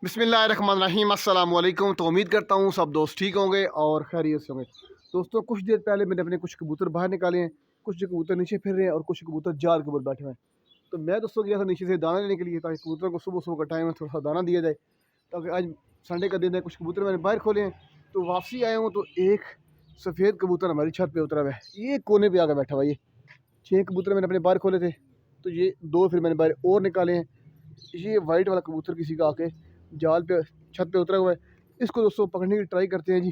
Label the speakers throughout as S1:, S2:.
S1: बिस्मिल्लाहिर्रहमानिर्रहीम अस्सलाम वालेकुम। तो उम्मीद करता हूँ सब दोस्त ठीक होंगे और खैरियत से होंगे। दोस्तों कुछ देर पहले मैंने अपने कुछ कबूतर बाहर निकाले हैं, कुछ कबूतर नीचे फिर रहे हैं और कुछ कबूतर जाल के ऊपर बैठे हुए हैं। तो मैं दोस्तों गया था नीचे से दाना लेने के लिए ताकि कबूतरों को सुबह सुबह का टाइम है थोड़ा सा दाना दिया जाए, ताकि आज संडे का दिन है। कुछ कबूतर मैंने बाहर खोले हैं, तो वापसी आया हूँ तो एक सफ़ेद कबूतर हमारी छत पर उतरा हुआ है, ये कोने पर आकर बैठा हुआ है। ये 6 कबूतर मैंने अपने बाहर खोले थे, तो ये 2 फिर मैंने बाहर और निकाले हैं। ये वाइट वाला कबूतर किसी का आके जाल पे छत पे उतरा हुआ है, इसको दोस्तों पकड़ने की ट्राई करते हैं जी।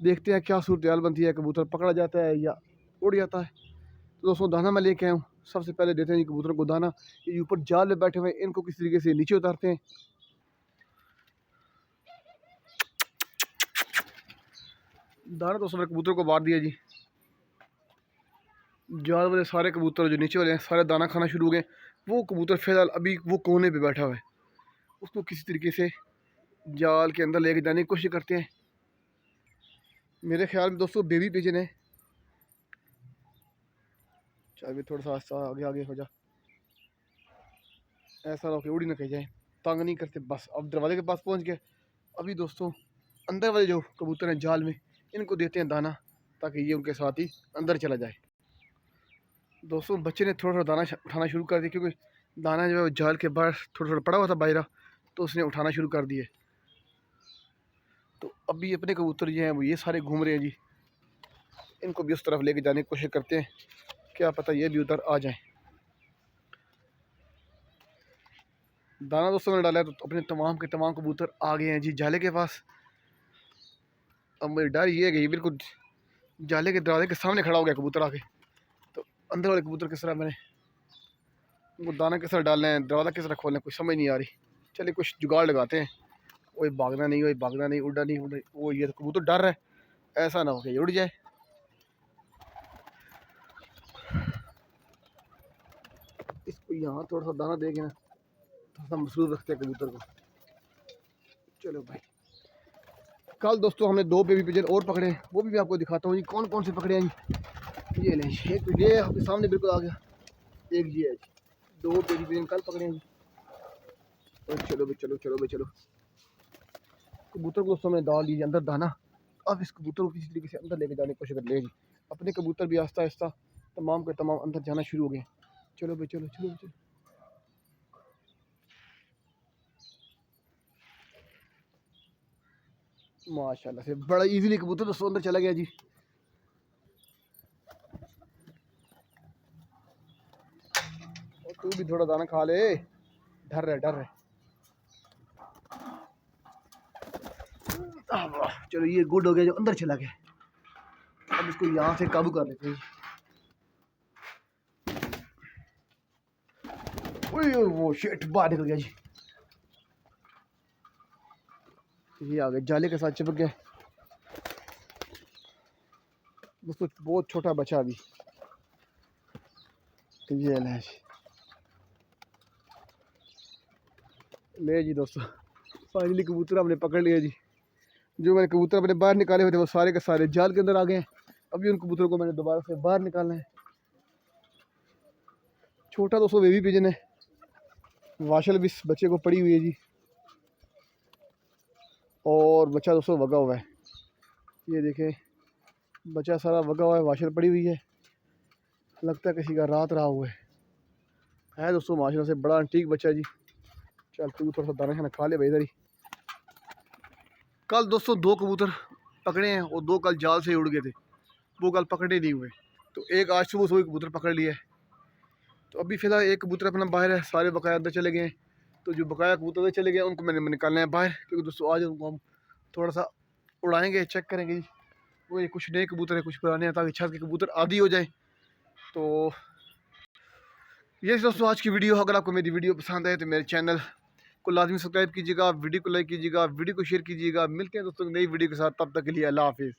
S1: देखते हैं क्या सूरत हाल बनती है, कबूतर पकड़ा जाता है या उड़ जाता है। तो दोस्तों दाना मैं लेके आया हूँ, सबसे पहले देते हैं जी कबूतरों को दाना। ये ऊपर जाल में बैठे हुए हैं, इनको किस तरीके से नीचे उतारते हैं। दाना दोस्तों मैंने कबूतर को बांट दिया जी। जाल वाले सारे कबूतर जो नीचे वाले हैं सारे दाना खाना शुरू हो गए। वो कबूतर फिलहाल अभी वो कोने पे बैठा हुआ है, उसको किसी तरीके से जाल के अंदर लेके जाने की कोशिश करते हैं। मेरे ख्याल में दोस्तों बेबी पिजन है। चाहे थोड़ा सा आस्ता आगे आगे हो जा, ऐसा ना हो कि उड़ी ना कहीं जाए। तंग नहीं करते, बस अब दरवाजे के पास पहुंच गए। अभी दोस्तों अंदर वाले जो कबूतर हैं जाल में, इनको देते हैं दाना ताकि ये उनके साथ ही अंदर चला जाए। दोस्तों बच्चे ने थोड़ा थोड़ा दाना उठाना शुरू कर दिया, क्योंकि दाना जो है जाल के बाहर थोड़ा थोड़ा पड़ा हुआ था बाहर, तो उसने उठाना शुरू कर दिए। तो अभी अपने कबूतर जो हैं वो ये सारे घूम रहे हैं जी, इनको भी उस तरफ लेके जाने की कोशिश करते हैं, क्या पता ये भी उधर आ जाए। दाना दोस्तों मैंने डाला है, तो अपने तमाम के तमाम कबूतर आ गए हैं जी जाले के पास। अब मेरी डर ये है कि ये बिल्कुल जाले के दरवाजे के सामने खड़ा हो गया कबूतर आके। तो अंदर वाले कबूतर किस तरह मैंने उनको दाना किस तरह डालना है, दरवाज़ा किस तरह खोलना है, कुछ समझ नहीं आ रही। चलिए कुछ जुगाड़ लगाते हैं। वही भागना नहीं, वही भागना नहीं, उड़ना नहीं, उड़ वो ये तो कबूतर डर रहा है, ऐसा ना हो कि उड़ जाए। इसको यहाँ थोड़ा सा दाना देंगे ना, थोड़ा सा मसरूफ रखते हैं कबूतर को। चलो भाई, कल दोस्तों हमने 2 बेबी पिजन और पकड़े हैं, वो भी मैं आपको दिखाता हूँ जी कौन कौन से पकड़े हैं जी। ये लें, एक तो ये आपके सामने बिल्कुल आ गया, एक ये है जी। 2 बेबी पिजन कल पकड़े हैं जी। और चलो भाई चलो चलो भाई चलो, कबूतर को दोस्तों मैंने डाल दीजिए अंदर दाना। अब इस कबूतर को किसी तरीके से अंदर लेके जाने की कोशिश कर लेंगे। अपने कबूतर भी आहिस्ता आहिस्ता तमाम के तमाम अंदर जाना शुरू हो गए। चलो भाई चलो चलो चलो। माशाल्लाह से बड़ा इजीली कबूतर दोस्तों अंदर चला गया जी। और तू भी थोड़ा दाना खा ले, डर रहे डर रहे। चलो ये गुड हो गया जो अंदर चला गया। अब इसको यहाँ से काबू कर लेते हैं। वो शिट बाहर निकल गया जी। ये आ गया जाले के साथ चिपक गया दोस्तों, बहुत छोटा बचा अभी। तो ये ले जी दोस्तों, फाइनली कबूतर हमने पकड़ लिया जी। जो मैंने कबूतर अपने बाहर निकाले हुए थे वो सारे के सारे जाल के अंदर आ गए हैं। अभी उन कबूतरों को मैंने दोबारा से बाहर निकालना है। छोटा दोस्तों बेबी पिजन है, वाशल भी इस बच्चे को पड़ी हुई है जी। और बच्चा दोस्तों वगा हुआ है, ये देखें बच्चा सारा वगा हुआ है, वाशल पड़ी हुई है। लगता है किसी का रात रहा हुआ है दोस्तों। माशाल्लाह से बड़ा अंटीक बच्चा है जी। चल तू थोड़ा सा दाना खाना खा ले भाई इधर ही। कल दोस्तों 2 कबूतर पकड़े हैं और 2 कल जाल से उड़ गए थे, वो कल पकड़े नहीं हुए। तो एक आज सुबह सुबह कबूतर पकड़ लिया है। तो अभी फ़िलहाल एक कबूतर अपना बाहर है, सारे बकाया अंदर चले गए हैं। तो जो बकाया कबूतर चले गए उनको मैंने निकालना है बाहर, क्योंकि दोस्तों आज उनको हम थोड़ा सा उड़ाएंगे, चेक करेंगे जी। वो ये कुछ नए कबूतर हैं कुछ पुराने हैं, ताकि छत के कबूतर आदी हो जाए। तो ये दोस्तों आज की वीडियो। अगर आपको मेरी वीडियो पसंद आए तो मेरे चैनल को लाजमी सब्सक्राइब कीजिएगा, वीडियो को लाइक कीजिएगा, वीडियो को शेयर कीजिएगा। मिलते हैं दोस्तों नई वीडियो के साथ, तब तक के लिए अल्लाह हाफिज़।